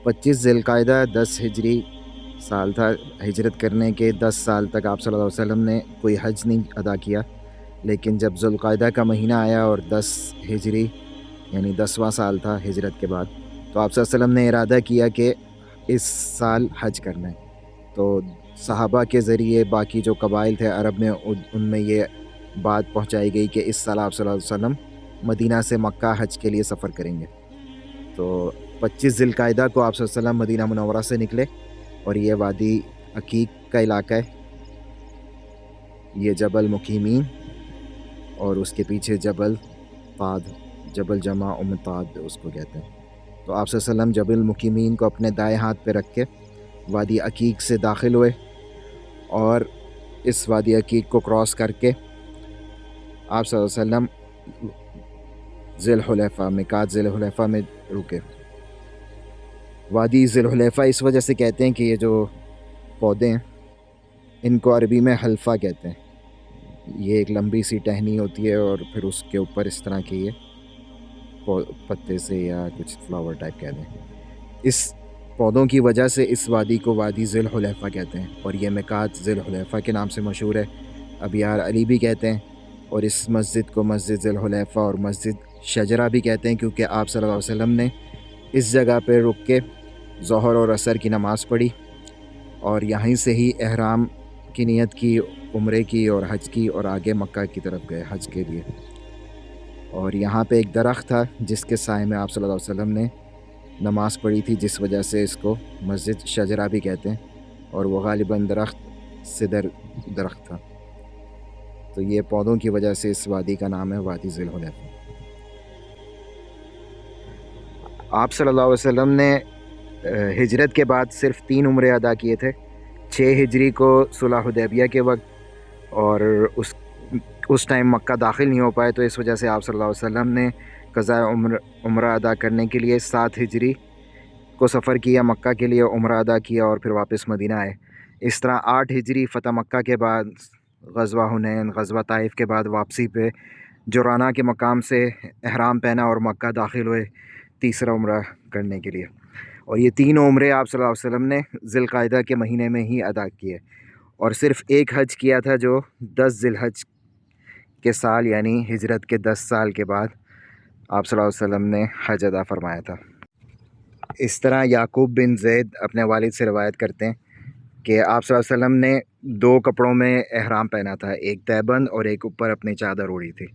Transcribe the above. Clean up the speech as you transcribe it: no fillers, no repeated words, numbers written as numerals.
25 ذی القعدہ 10 ہجری سال تھا. ہجرت کرنے کے 10 سال تک آپ صلی اللہ علیہ وسلم نے کوئی حج نہیں ادا کیا، لیکن جب ذو القعدہ کا مہینہ آیا اور 10 ہجری یعنی 10واں سال تھا ہجرت کے بعد، تو آپ صلی اللہ علیہ وسلم نے ارادہ کیا کہ اس سال حج کرنا ہے. تو صحابہ کے ذریعے باقی جو قبائل تھے عرب میں ان میں یہ بات پہنچائی گئی کہ اس سال آپ صلی اللہ علیہ وسلم مدینہ سے مکہ حج کے لیے سفر کریں گے. تو 25 ذی القعدہ کو آپ صلی اللہ علیہ وسلم مدینہ منورہ سے نکلے، اور یہ وادی عقیق کا علاقہ ہے. یہ جبل مقیمین اور اس کے پیچھے جبل طاد، جبل جمع طاد اس کو کہتے ہیں. تو آپ صلی اللہ علیہ وسلم جبل مقیمین کو اپنے دائیں ہاتھ پہ رکھ کے وادی عقیق سے داخل ہوئے، اور اس وادی عقیق کو کراس کر کے آپ صلی اللہ علیہ وسلم ذی الحلیفہ میقات ذی الحلیفہ میں رکے. وادی ذی الحلیفہ اس وجہ سے کہتے ہیں کہ یہ جو پودے ہیں ان کو عربی میں حلفہ کہتے ہیں. یہ ایک لمبی سی ٹہنی ہوتی ہے اور پھر اس کے اوپر اس طرح کے یہ پتے سے یا کچھ فلاور ٹائپ کہتے ہیں. اس پودوں کی وجہ سے اس وادی کو وادی ذی الحلیفہ کہتے ہیں، اور یہ میقات ذی الحلیفہ کے نام سے مشہور ہے. ابیار علی بھی کہتے ہیں، اور اس مسجد کو مسجد ذی الحلیفہ اور مسجد شجرہ بھی کہتے ہیں، کیونکہ آپ صلی اللہ علیہ وسلم نے اس جگہ پہ رک کے ظہر اور عصر کی نماز پڑھی، اور یہیں سے ہی احرام کی نیت کی، عمرے کی اور حج کی، اور آگے مکہ کی طرف گئے حج کے لیے. اور یہاں پہ ایک درخت تھا جس کے سائے میں آپ صلی اللہ علیہ وسلم نے نماز پڑھی تھی، جس وجہ سے اس کو مسجد شجرہ بھی کہتے ہیں، اور وہ غالباً درخت سدر درخت تھا. تو یہ پودوں کی وجہ سے اس وادی کا نام ہے وادی ذی الحلیفہ. آپ صلی اللہ علیہ وسلم نے ہجرت کے بعد صرف 3 عمرے ادا کیے تھے. 6 ہجری کو صلح حدیبیہ کے وقت، اور اس ٹائم مکہ داخل نہیں ہو پائے، تو اس وجہ سے آپ صلی اللہ علیہ وسلم نے قضاء عمرہ ادا کرنے کے لیے 7 ہجری کو سفر کیا مکہ کے لیے، عمرہ ادا کیا اور پھر واپس مدینہ آئے. اس طرح 8 ہجری فتح مکہ کے بعد غزوہ حنین، غزوہ طائف کے بعد واپسی پہ جرانہ کے مقام سے احرام پہنا اور مکہ داخل ہوئے تیسرا عمرہ کرنے کے لیے. اور یہ 3 عمرے آپ صلی اللہ علیہ وسلم نے ذی القعدہ کے مہینے میں ہی ادا کیے، اور صرف ایک حج کیا تھا جو 10 ذی الحج کے سال یعنی ہجرت کے 10 سال کے بعد آپ صلی اللہ علیہ وسلم نے حج ادا فرمایا تھا. اس طرح یعقوب بن زید اپنے والد سے روایت کرتے ہیں کہ آپ صلی اللہ علیہ وسلم نے 2 کپڑوں میں احرام پہنا تھا، ایک تہبند اور ایک اوپر اپنی چادر اوڑھی تھی.